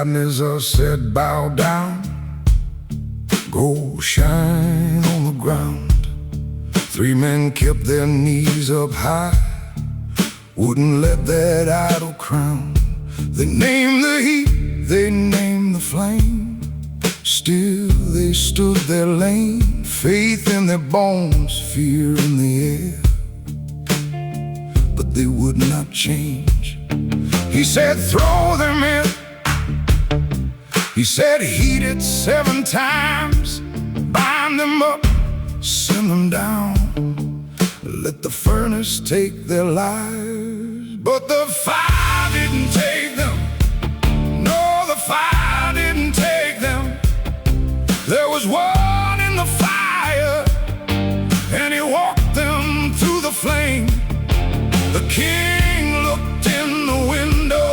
Nebuchadnezzar said, bow down, go shine on the ground. Three men kept their knees up high, wouldn't let that idol crown. They named the heat, they named the flame, still they stood their lane. Faith in their bones, fear in the air, but they would not change. He said, throw them in. He said, heat it 7 times, bind them up, send them down, let the furnace take their lives. But the fire didn't take them. No, the fire didn't take them. There was one in the fire, and he walked them through the flame. The king looked in the window.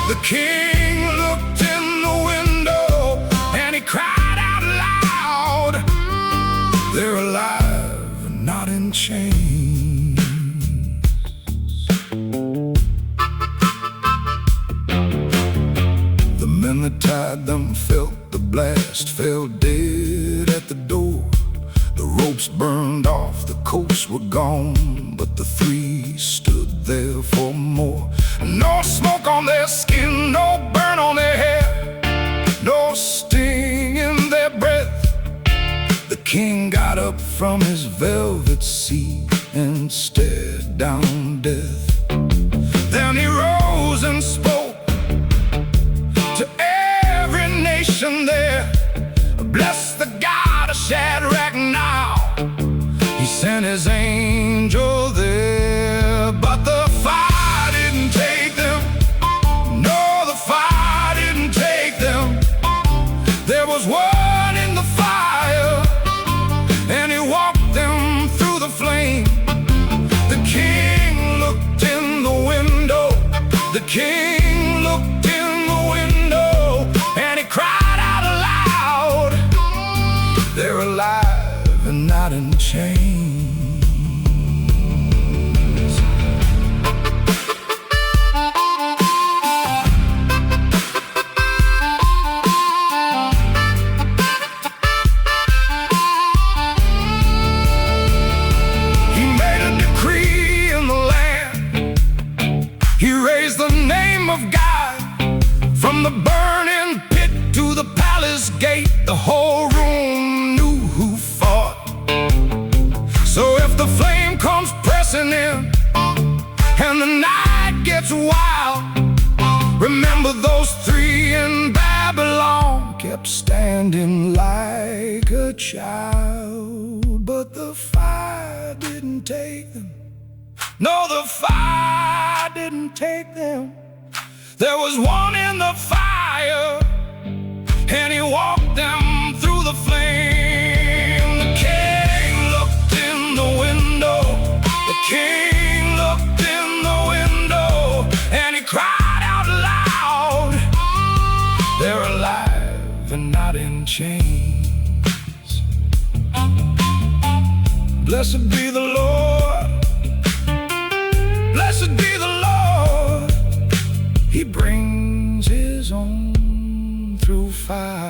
The king looked in the window, and he cried out loud, they're alive and not in chains. The men that tied them felt the blast, fell dead at the door. The ropes burned off, the coats were gone, but the three stood there for more. No smoke on their skin, no burn on their hair, no sting in their breath. The king got up from his velvet seat and stared down death. Then he rose and spoke to every nation there. Bless the God of Shadrach now. He sent his angel there, but the fire didn't take them. No, the fire didn't take them. There was one in the fire, and he walked them through the flame. The king looked in the window. The king looked in the window, and he cried out aloud, they're alive and not in chains. He made a decree in the land. He raised the name of God from the burning pit to the palace gate. The whole room knew who fought. So if the flame comes pressing in and the night gets wild, remember those three in Babylon kept standing like a child. But the fire didn't take them. No, the fire didn't take them. There was one in the fire, and he walked them through the flame. The king looked in the window. The king looked in the window, and he cried out loud, they're alive and not in chains. Blessed be the Lord. Blessed be the Lord. He brings his own through fire.